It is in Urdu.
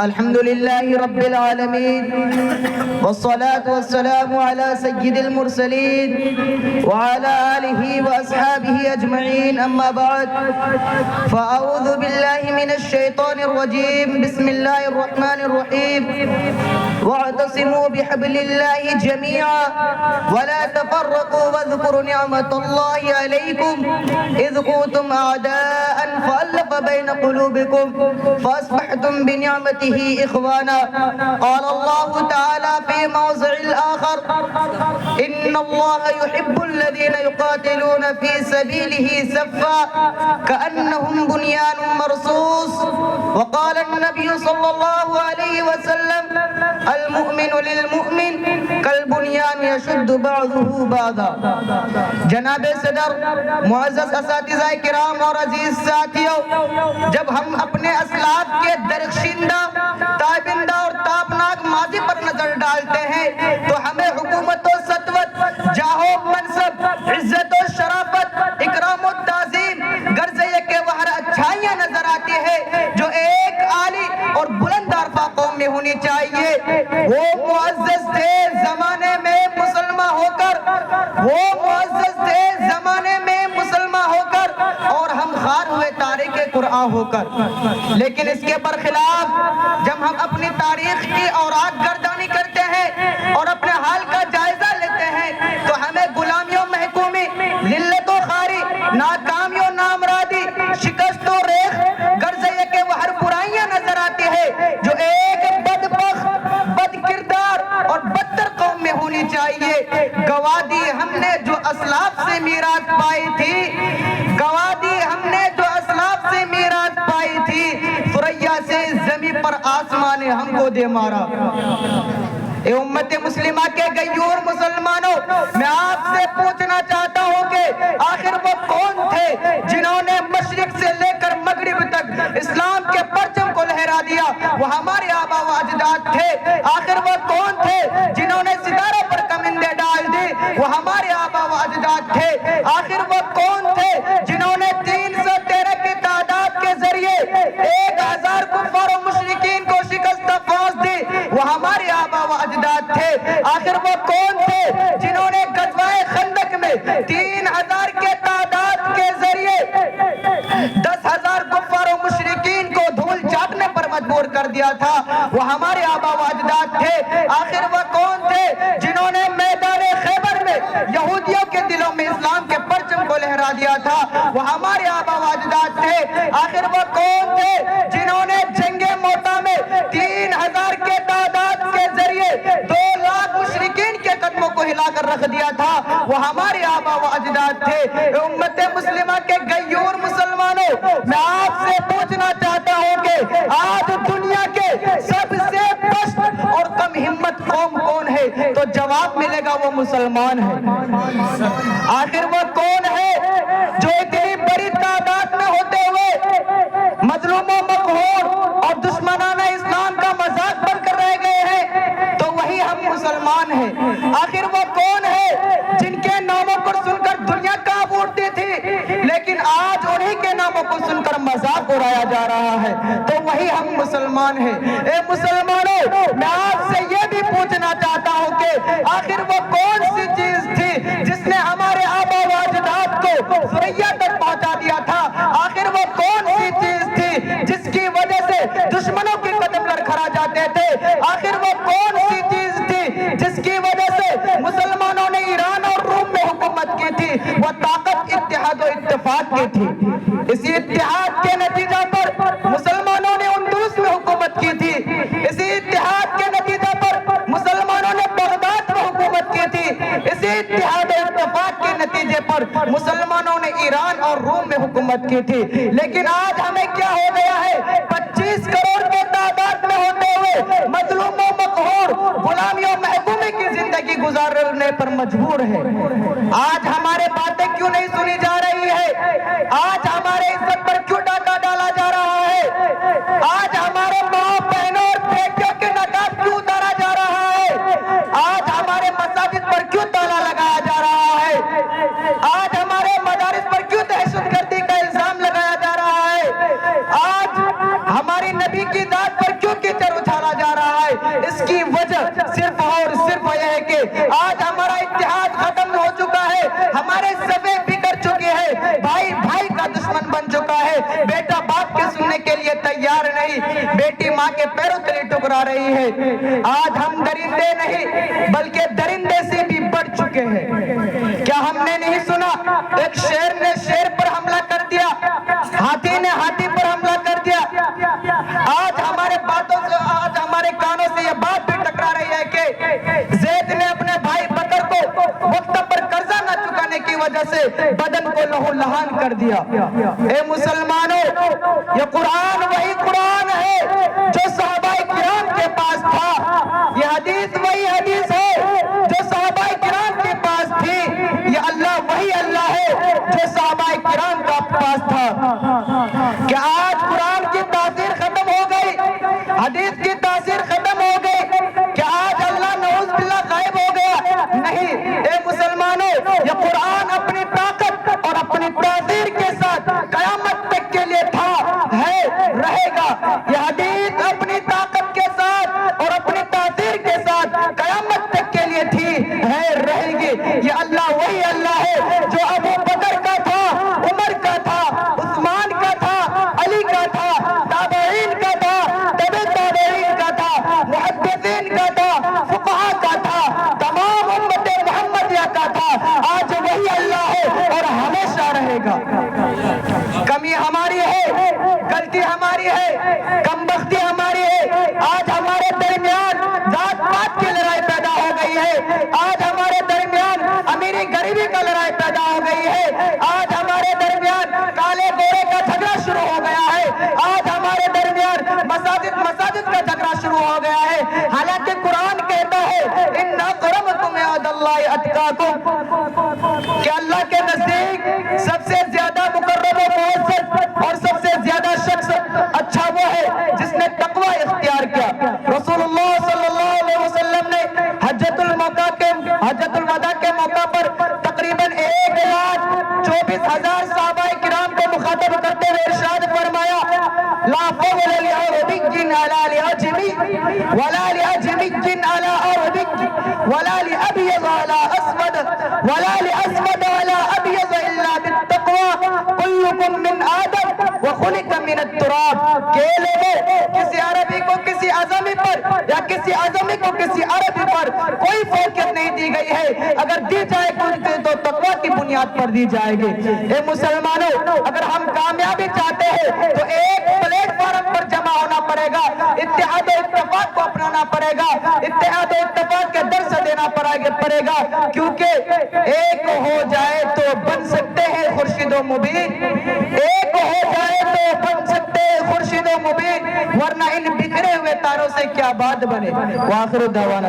الحمد لله رب العالمين والصلاة والسلام على سيد المرسلين وعلى آله وأصحابه أجمعين أما بعد فأعوذ بالله من الشيطان الرجيم بسم الله الرحمن الرحيم واعتصموا بحبل الله جميعا ولا تفرقوا واذكروا نعمة الله عليكم إذ كنتم أعداء فألف بين قلوبكم فأصبحتم بنعمته إخوانا قال الله تعالى في موضع الآخر إن الله يحب الذين يقاتلون في سبيله صفا كأنهم بنيان مرصوص وقال النبي صلى الله عليه وسلم المؤمن للمؤمن كالبنيان يشد بعضه بعضا. جناب صدر، معزز اساتذہ کرام اور عزیز ساتھیوں، جب ہم اپنے اسلاف کے درخشندہ، تابندہ اور تابناک ماضی پر نظر ڈالتے ہیں تو ہمیں حکومت و سطوت، جاہ و منصب، عزت و شرافت، اکرام و تعظیم، غرض یہ کہ وہ ہر اچھائیاں نظر آتی ہے جو ایک عالی اور بلند عرفہ قوم میں ہونی چاہیے. وہ معزز تھے زمانے میں مسلمان ہو کر، وہ معزز تھے زمانے میں مسلمان ہو کر، اور ہم خار ہوئے تاریخ قرآن ہو کر. لیکن اس کے برخلاف جب ہم اپنی تاریخ کی اوراق گردانی کرتے ہیں اور اپنے حال کا جائزہ لیتے ہیں تو ہمیں غلامی و محکومی، ذلت و خواری، ناکامی و نامرادی، شکست و ریخ، غرض یہ کہ وہ ہر برائیاں نظر آتی ہے جو ایک بدبخت، بد کردار اور بدتر قوم میں ہونی چاہیے. گواہ دی ہم نے جو اسلاف سے میراث پائی تھی، گواہ دی ہم نے جو اسلاف سے میراث پائی تھی، ثریا سے زمین پر آسمان نے ہم کو دے مارا. اے امت مسلمہ کے غیور مسلمانوں، میں آپ سے پوچھنا چاہتا ہوں کہ آخر وہ کون تھے جنہوں نے مشرق سے لے کر مغرب تک اسلام کے پرچم کو لہرا دیا؟ وہ ہمارے آبا و اجداد تھے. آخر وہ کون تھے جنہوں نے ستاروں پر کمندیں ڈال دی؟ وہ ہمارے آبا و اجداد تھے. آخر وہ کون تھے جنہوں نے 313 کی تعداد کے ذریعے 1000 کفار و مشرکین کو شکست فوز دی؟ وہ ہمارے آبا و اجداد تھے. آخر وہ کون تھے جنہوں نے غزوہ خندق میں 3000 کے تعداد کے ذریعے 10,000 کفار و مشرکین کو دھول چاٹنے پر مجبور کر دیا تھا؟ وہ ہمارے آبا و اجداد تھے. آخر وہ کون تھے جنہوں نے میدان خیبر میں یہودیوں کے دلوں میں اسلام کے پرچم کو لہرا دیا تھا؟ وہ ہمارے آبا و اجداد تھے. آخر وہ کون تھے جنہوں نے جنگ موتا میں 3000 کے تعداد کے ذریعے 2 لاکھ مشرکین کے قدموں کو ہلا کر رکھ دیا تھا؟ وہ ہمارے آبا و اجداد تھے. امت مسلمہ کے غیور مسلمانوں، میں آپ سے پوچھنا چاہتا ہوں کہ آج دنیا کے سب سے پست اور کم ہمت قوم کون ہے؟ تو جواب ملے گا وہ مسلمان ہے. آخر وہ کون ہے جو اتنی بڑی تعداد میں ہوتے ہوئے مظلوم و مقہور اور دشمنان اسلام کا مذاق بن کر رہ گئے ہیں؟ تو وہی ہم مسلمان ہیں. آخر وہ کون ہے جن کے ناموں کو سن کر دنیا کانپ اٹھتی تھی لیکن آج انہی کے ناموں کو سن کر مذاق اڑایا جا رہا ہے؟ تو وہی ہم مسلمان ہیں. اے مسلمانوں، میں آپ سے یہ بھی پوچھنا چاہتا ہوں کہ آخر وہ کون سی چیز تھی جس نے ہمارے آبا و اجداد کو ثریا تک پہنچا دیا تھا؟ آخر وہ کون سی چیز تھی جس کی وجہ سے دشمنوں کے قدم لڑکھڑا جاتے تھے؟ آخر وہ کون سی چیز تھی جس کی وجہ سے مسلمانوں نے ایران اور روم میں حکومت کی تھی؟ وہ طاقت اتحاد و اتفاق کی تھی. اسی اتحاد کے نتیجہ پر مسلمانوں نے اندلس میں حکومت کی تھی. اسی اتحاد کے نتیجہ پر مسلمانوں نے بغداد میں حکومت کی تھی. اسی اتحاد و اتفاق کے نتیجے پر مسلمانوں نے ایران اور روم میں حکومت کی تھی. لیکن آج ہمیں کیا ہو گیا ہے؟ 25 کروڑ کے تعداد میں ہوتے ہوئے مظلوم و مقہور، غلامی و محکومی کی زندگی گزارنے پر مجبور ہے. آج ہمارے باتیں کیوں نہیں سنی جا رہی ہے؟ آج ہمارے عزت پر کیوں ڈاکہ ڈالا جا رہا ہے؟ آج ہمارے ماں بہنوں اور بیٹیوں کے نقاب کیوں اتارا جا رہا ہے؟ آج ہمارے مساجد پر کیوں تالا لگایا جا رہا ہے؟ آج ہمارے مدارس پر کیوں دہشت گردی کا الزام لگایا جا رہا ہے؟ آج ہماری نبی کی ذات پر کیوں کیچڑ وجہ صرف اور صرف یہ ہے کہ آج ہمارا اتحاد ختم ہو چکا ہے، ہمارے صفے بگڑ چکے ہیں، بھائی بھائی کا دشمن بن چکا ہے، بیٹا باپ کے سننے کے لیے تیار نہیں، بیٹی ماں کے پیروں تلے ٹکرا رہی ہے۔ آج ہم درندے نہیں بلکہ درندے سے بھی بڑھ چکے ہیں۔ کیا ہم نے نہیں سنا ایک شیر نے شیر پر حملہ کر دیا، ہاتھی نے ہاتھی پر حملہ کر دیا؟ آج ہمارے باتوں سے، آج ہمارے کانوں سے یہ بات بھی ٹکرا رہی ہے کہ زید نے اپنے بھائی بکر کو وقت پر قرضہ نہ چکانے کی وجہ سے بدن کو لہو لہان کر دیا۔ اے مسلمانوں، یہ قرآن وہی قرآن ہے جو صحابہ کرام کے پاس تھا، یہ حدیث وہی حدیث ہے جو صحابہ کرام کے پاس تھی، یہ اللہ وہی اللہ ہے جو صحابہ کرام کا پاس تھا۔ کیا آج قرآن کی تاثیر ختم ہو گئی، حدیث کی تاثیر ختم ہو گئی؟ کیا آج اللہ نعوذ باللہ غائب ہو گیا؟ نہیں، اے مسلمانوں، یہ قرآن اپنی طاقت اور اپنی تاثیر کے ساتھ قیامت تک کے لیے تھا، ہے، رہے گا۔ یہ حدیث اپنی طاقت کے ساتھ اور اپنی تاثیر کے ساتھ قیامت تک کے لیے تھی، ہے، رہے گی۔ یہ اللہ وہی اللہ ہے جو ابو بکر کا تھا، عمر کا تھا، عثمان کا تھا، علی کا تھا، تابعین کا تھا، تبع تابعین کا تھا، محدثین کا تھا، فقہاء کا تھا، تمام امت محمدیہ کا تھا۔ آج وہی اللہ ہے اور ہمیشہ رہے گا۔ کمی ہماری ہے، غلطی ہماری ہے، کم بختی ہماری ہے۔ آج ہمارے درمیان ذات پات کی لڑائی پیدا ہو گئی ہے، آج ہمارے درمیان امیری غریبی کا لڑائی پیدا ہو گئی ہے، آج ہمارے درمیان کالے گورے کا جھگڑا شروع ہو گیا ہے، آج ہمارے درمیان مساجد کا جھگڑا شروع ہو گیا ہے۔ حالانکہ قرآن کہتا ہے اِنَّ أَكْرَمَكُمْ عِندَ اللَّهِ أَتْقَاكُمْ، کہ اللہ کے نزدیک سب سے زیادہ مقرب و معزز اور سب سے زیادہ شخص اچھا وہ ہے جس نے تقوی اختیار کیا۔ رسول اللہ صلی اللہ علیہ وسلم نے حجۃ الوداع کے موقع پر تقریباً 1,24,000 صحابہ کرام کو مخاطب کرتے ہوئے ارشاد فرمایا، لا فضل لعربی علی لعجمی ولا لعجمی علی عربی ولا لأبیض علی اسود ولا لأسود علی ابیض الا بالتقوی کلکم من آدم وخلق من التراب۔ کہ لوگوں، کسی عربی کو کسی عظمی پر یا کسی عظمی کو کسی عربی پر کوئی فوقیت نہیں دی گئی ہے، اگر دی جائے تو تقوی کی بنیاد پر دی جائے گی۔ اے مسلمانوں، اگر ہم کامیابی چاہتے ہیں تو ایک پلیٹ فارم پر جمع ہونا پڑے گا، اتحاد و اتفاق کو اپنانا پڑے گا، اتحاد و اتفاق کے درس دینا پڑے گا، کیونکہ ایک ہو جائے تو بن سکتے ہیں خورشید و مبین، ایک ہو جائے تو بن سکتے ہیں خورشید و مبین، ورنہ ان بکھرے ہوئے تاروں سے کیا بات بنے۔ وآخر دعوانا